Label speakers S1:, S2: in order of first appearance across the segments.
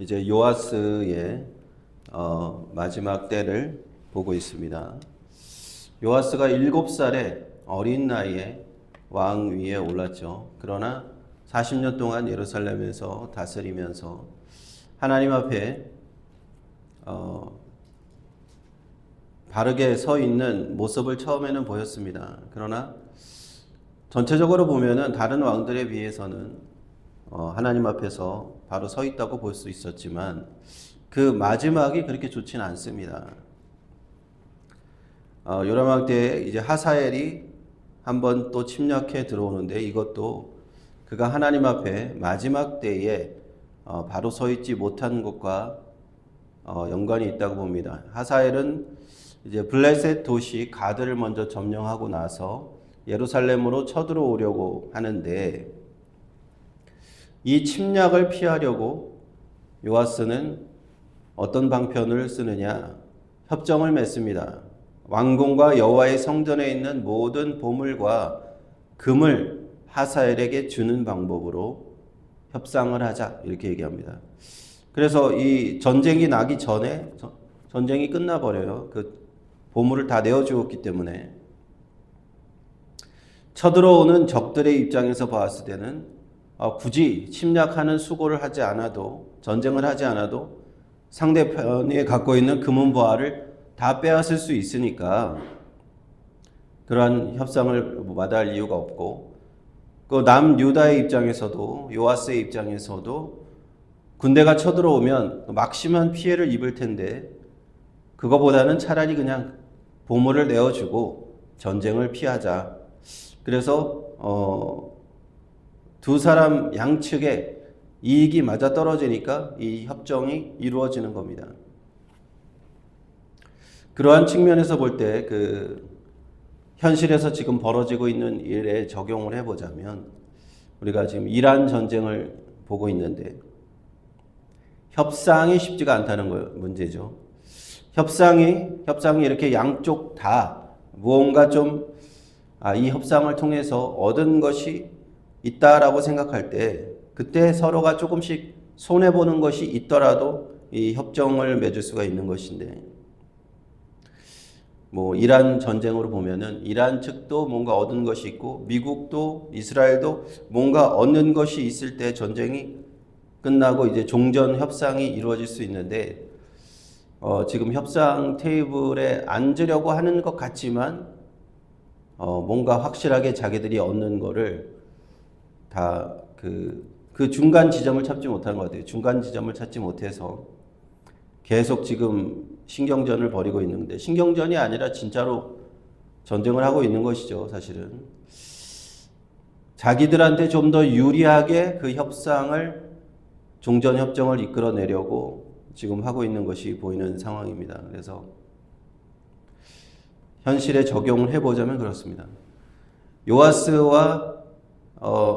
S1: 이제 요아스의 마지막 때를 보고 있습니다. 요아스가 7살의 어린 나이에 왕 위에 올랐죠. 그러나 40년 동안 예루살렘에서 다스리면서 하나님 앞에 바르게 서 있는 모습을 처음에는 보였습니다. 그러나 전체적으로 보면은 다른 왕들에 비해서는 하나님 앞에서 바로 서 있다고 볼 수 있었지만 그 마지막이 그렇게 좋지는 않습니다. 요람 왕 때 이제 하사엘이 한번 또 침략해 들어오는데 이것도 그가 하나님 앞에 마지막 때에 바로 서 있지 못한 것과 연관이 있다고 봅니다. 하사엘은 이제 블레셋 도시 가드를 먼저 점령하고 나서 예루살렘으로 쳐들어오려고 하는데 이 침략을 피하려고 요아스는 어떤 방편을 쓰느냐? 협정을 맺습니다. 왕궁과 여호와의 성전에 있는 모든 보물과 금을 하사엘에게 주는 방법으로 협상을 하자 이렇게 얘기합니다. 그래서 이 전쟁이 나기 전에 전쟁이 끝나버려요. 그 보물을 다 내어주었기 때문에 쳐들어오는 적들의 입장에서 봤을 때는 굳이 침략하는 수고를 하지 않아도 전쟁을 하지 않아도 상대편이 갖고 있는 금은 보화를 다 빼앗을 수 있으니까 그러한 협상을 마다할 이유가 없고 그 남유다의 입장에서도 요아스의 입장에서도 군대가 쳐들어오면 막심한 피해를 입을 텐데 그거보다는 차라리 그냥 보물을 내어주고 전쟁을 피하자. 그래서 두 사람 양측에 이익이 맞아떨어지니까 이 협정이 이루어지는 겁니다. 그러한 측면에서 볼 때 현실에서 지금 벌어지고 있는 일에 적용을 해보자면 우리가 지금 이란 전쟁을 보고 있는데 협상이 쉽지가 않다는 문제죠. 협상이 이렇게 양쪽 다 무언가 좀 이 협상을 통해서 얻은 것이 있다라고 생각할 때 그때 서로가 조금씩 손해보는 것이 있더라도 이 협정을 맺을 수가 있는 것인데 뭐 이란 전쟁으로 보면은 이란 측도 뭔가 얻은 것이 있고 미국도 이스라엘도 뭔가 얻는 것이 있을 때 전쟁이 끝나고 이제 종전 협상이 이루어질 수 있는데 지금 협상 테이블에 앉으려고 하는 것 같지만 뭔가 확실하게 자기들이 얻는 거를 다 그 중간 지점을 찾지 못한 것 같아요. 중간 지점을 찾지 못해서 계속 지금 신경전을 벌이고 있는데 신경전이 아니라 진짜로 전쟁을 하고 있는 것이죠. 사실은 자기들한테 좀 더 유리하게 그 협상을 종전협정을 이끌어내려고 지금 하고 있는 것이 보이는 상황입니다. 그래서 현실에 적용을 해보자면 그렇습니다. 요아스와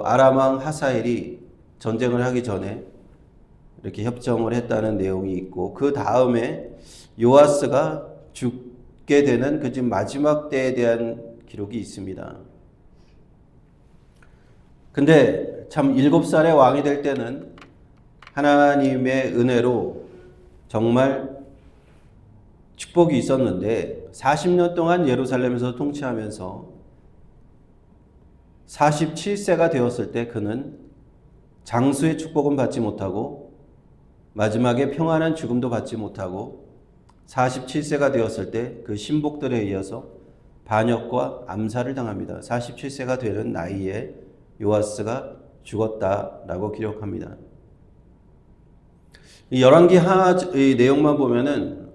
S1: 아람 왕 하사엘이 전쟁을 하기 전에 이렇게 협정을 했다는 내용이 있고 그 다음에 요아스가 죽게 되는 그 지금 마지막 때에 대한 기록이 있습니다. 근데 참 7살의 왕이 될 때는 하나님의 은혜로 정말 축복이 있었는데 40년 동안 예루살렘에서 통치하면서 47세가 되었을 때 그는 장수의 축복은 받지 못하고 마지막에 평안한 죽음도 받지 못하고 47세가 되었을 때 그 신복들에 이어서 반역과 암살을 당합니다. 47세가 되는 나이에 요아스가 죽었다라고 기록합니다. 이 열왕기 하의 내용만 보면은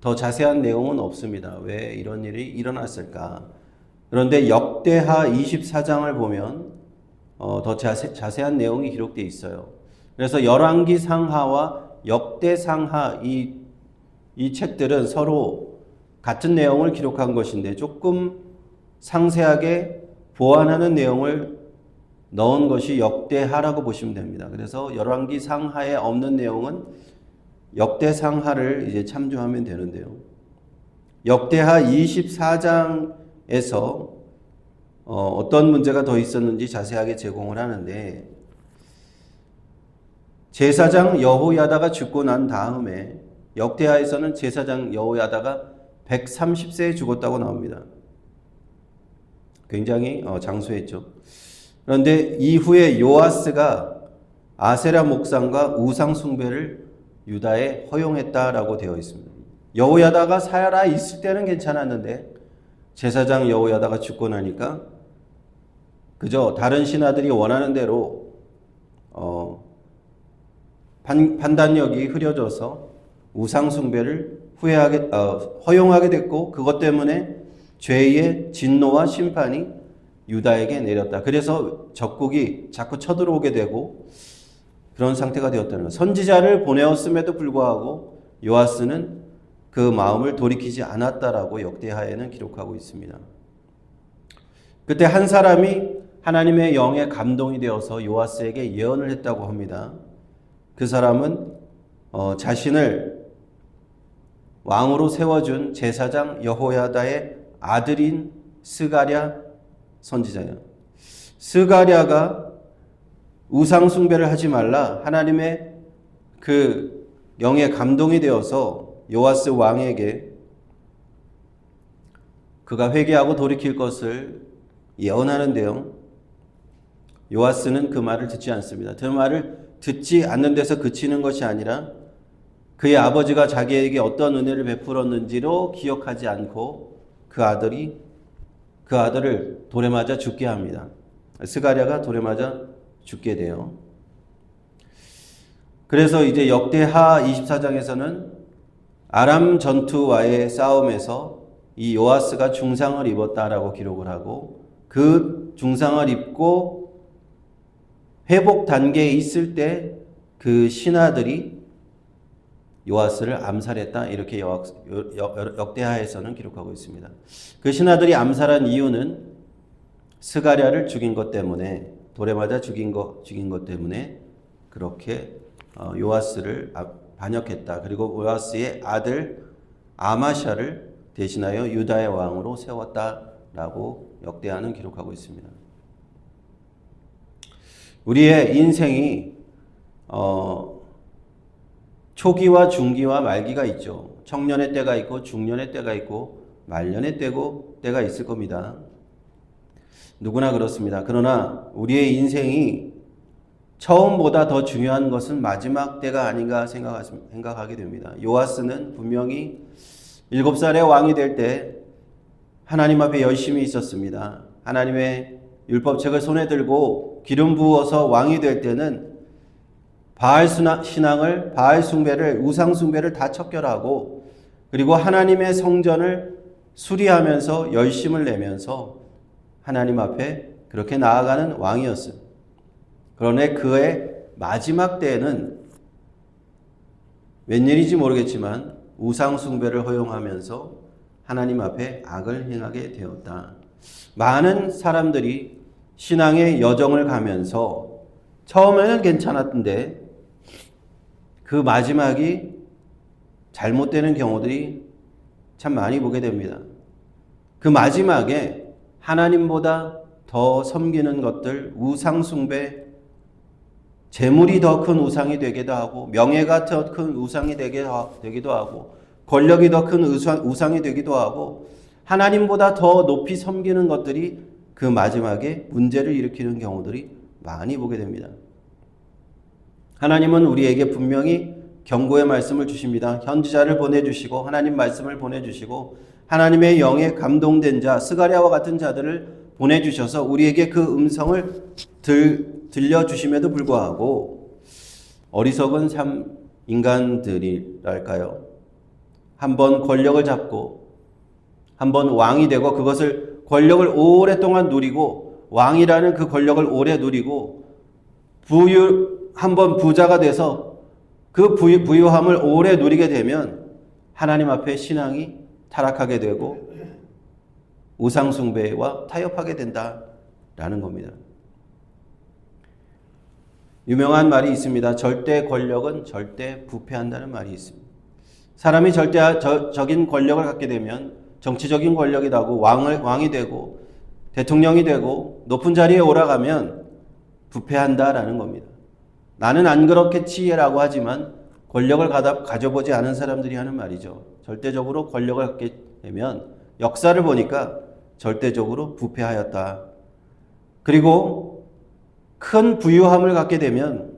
S1: 더 자세한 내용은 없습니다. 왜 이런 일이 일어났을까? 그런데 역대하 24장을 보면 더 자세한 내용이 기록되어 있어요. 그래서 열왕기 상하와 역대 상하 이 책들은 서로 같은 내용을 기록한 것인데 조금 상세하게 보완하는 내용을 넣은 것이 역대하라고 보시면 됩니다. 그래서 열왕기 상하에 없는 내용은 역대 상하를 이제 참조하면 되는데요. 역대하 24장에서 어떤 문제가 더 있었는지 자세하게 제공을 하는데 제사장 여호야다가 죽고 난 다음에 역대하에서는 제사장 여호야다가 130세에 죽었다고 나옵니다. 굉장히 장수했죠. 그런데 이후에 요아스가 아세라 목상과 우상 숭배를 유다에 허용했다라고 되어 있습니다. 여호야다가 살아 있을 때는 괜찮았는데 제사장 여호야다가 죽고 나니까 그저 다른 신하들이 원하는 대로 판단력이 흐려져서 우상 숭배를 허용하게 됐고 그것 때문에 죄의 진노와 심판이 유다에게 내렸다. 그래서 적국이 자꾸 쳐들어오게 되고 그런 상태가 되었다는 것. 선지자를 보내었음에도 불구하고 요아스는 그 마음을 돌이키지 않았다라고 역대하에는 기록하고 있습니다. 그때 한 사람이 하나님의 영에 감동이 되어서 요아스에게 예언을 했다고 합니다. 그 사람은 자신을 왕으로 세워준 제사장 여호야다의 아들인 스가랴 선지자예요. 스가랴가 우상 숭배를 하지 말라 하나님의 그 영에 감동이 되어서 요아스 왕에게 그가 회개하고 돌이킬 것을 예언하는데요. 요아스는 그 말을 듣지 않습니다. 그 말을 듣지 않는 데서 그치는 것이 아니라 그의 아버지가 자기에게 어떤 은혜를 베풀었는지로 기억하지 않고 그 아들을 돌에 맞아 죽게 합니다. 스가랴가 돌에 맞아 죽게 돼요. 그래서 이제 역대하 24장에서는 아람 전투와의 싸움에서 이 요아스가 중상을 입었다라고 기록을 하고 그 중상을 입고 회복 단계에 있을 때 그 신하들이 요아스를 암살했다 이렇게 역대하에서는 기록하고 있습니다. 그 신하들이 암살한 이유는 스가랴를 죽인 것 때문에 돌에 맞아 죽인 것 때문에 그렇게 요아스를 반역했다. 그리고 요아스의 아들 아마샤를 대신하여 유다의 왕으로 세웠다라고 역대하는 기록하고 있습니다. 우리의 인생이 초기와 중기와 말기가 있죠. 청년의 때가 있고 중년의 때가 있고 말년의 때가 있을 겁니다. 누구나 그렇습니다. 그러나 우리의 인생이 처음보다 더 중요한 것은 마지막 때가 아닌가 생각하게 됩니다. 요아스는 분명히 7살의 왕이 될 때 하나님 앞에 열심히 있었습니다. 하나님의 율법책을 손에 들고 기름 부어서 왕이 될 때는 바알 신앙을, 바알 숭배를, 우상 숭배를 다 척결하고 그리고 하나님의 성전을 수리하면서 열심을 내면서 하나님 앞에 그렇게 나아가는 왕이었어요. 그런데 그의 마지막 때에는 웬일인지 모르겠지만 우상 숭배를 허용하면서 하나님 앞에 악을 행하게 되었다. 많은 사람들이 신앙의 여정을 가면서 처음에는 괜찮았던데 그 마지막이 잘못되는 경우들이 참 많이 보게 됩니다. 그 마지막에 하나님보다 더 섬기는 것들, 우상 숭배, 재물이 더 큰 우상이 되기도 하고 명예가 더 큰 우상이 되기도 하고 권력이 더 큰 우상이 되기도 하고 하나님보다 더 높이 섬기는 것들이 그 마지막에 문제를 일으키는 경우들이 많이 보게 됩니다. 하나님은 우리에게 분명히 경고의 말씀을 주십니다. 선지자를 보내주시고 하나님 말씀을 보내주시고 하나님의 영에 감동된 자 스가랴와 같은 자들을 보내주셔서 우리에게 그 음성을 들려주심에도 불구하고 어리석은 인간들이랄까요. 한번 권력을 잡고 한번 왕이 되고 그것을 권력을 오랫동안 누리고 왕이라는 그 권력을 오래 누리고 한번 부자가 돼서 그 부유함을 오래 누리게 되면 하나님 앞에 신앙이 타락하게 되고 우상 숭배와 타협하게 된다라는 겁니다. 유명한 말이 있습니다. 절대 권력은 절대 부패한다는 말이 있습니다. 사람이 절대적인 권력을 갖게 되면 정치적인 권력이라도 하고 왕이 되고 대통령이 되고 높은 자리에 올라가면 부패한다라는 겁니다. 나는 안 그렇겠지라고 하지만 권력을 가져보지 않은 사람들이 하는 말이죠. 절대적으로 권력을 갖게 되면 역사를 보니까 절대적으로 부패하였다. 그리고 큰 부유함을 갖게 되면,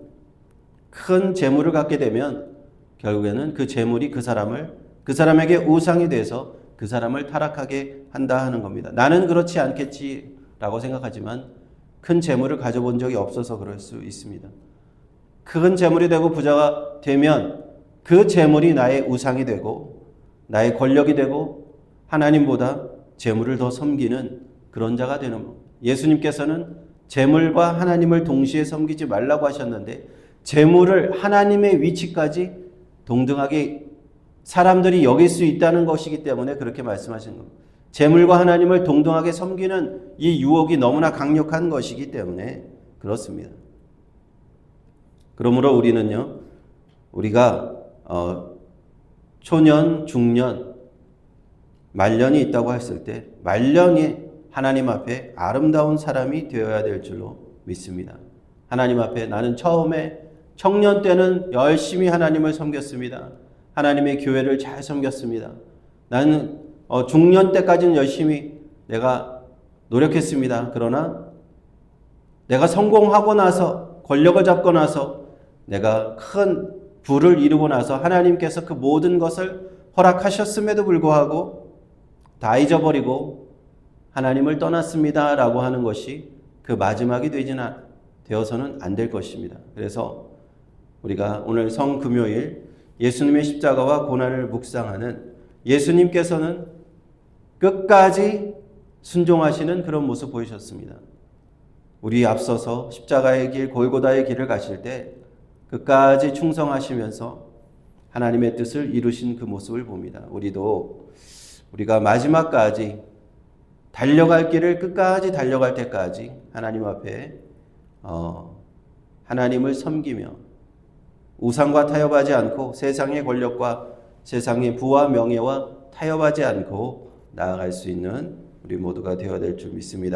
S1: 큰 재물을 갖게 되면 결국에는 그 재물이 그 사람에게 우상이 돼서 그 사람을 타락하게 한다 하는 겁니다. 나는 그렇지 않겠지라고 생각하지만 큰 재물을 가져본 적이 없어서 그럴 수 있습니다. 큰 재물이 되고 부자가 되면 그 재물이 나의 우상이 되고 나의 권력이 되고 하나님보다 재물을 더 섬기는 그런 자가 되는 겁니다. 예수님께서는 재물과 하나님을 동시에 섬기지 말라고 하셨는데 재물을 하나님의 위치까지 동등하게 사람들이 여길 수 있다는 것이기 때문에 그렇게 말씀하신 겁니다. 재물과 하나님을 동등하게 섬기는 이 유혹이 너무나 강력한 것이기 때문에 그렇습니다. 그러므로 우리가 초년, 중년, 말년이 있다고 했을 때 말년이 하나님 앞에 아름다운 사람이 되어야 될 줄로 믿습니다. 하나님 앞에 나는 처음에 청년 때는 열심히 하나님을 섬겼습니다. 하나님의 교회를 잘 섬겼습니다. 나는 중년 때까지는 열심히 내가 노력했습니다. 그러나 내가 성공하고 나서 권력을 잡고 나서 내가 큰 부를 이루고 나서 하나님께서 그 모든 것을 허락하셨음에도 불구하고 다 잊어버리고 하나님을 떠났습니다 라고 하는 것이 그 마지막이 되어서는 안 될 것입니다. 그래서 우리가 오늘 성금요일 예수님의 십자가와 고난을 묵상하는 예수님께서는 끝까지 순종하시는 그런 모습 보이셨습니다. 우리 앞서서 십자가의 길, 골고다의 길을 가실 때 끝까지 충성하시면서 하나님의 뜻을 이루신 그 모습을 봅니다. 우리가 마지막까지 달려갈 길을 끝까지 달려갈 때까지 하나님 앞에 하나님을 섬기며 우상과 타협하지 않고 세상의 권력과 세상의 부와 명예와 타협하지 않고 나아갈 수 있는 우리 모두가 되어야 될 줄 믿습니다.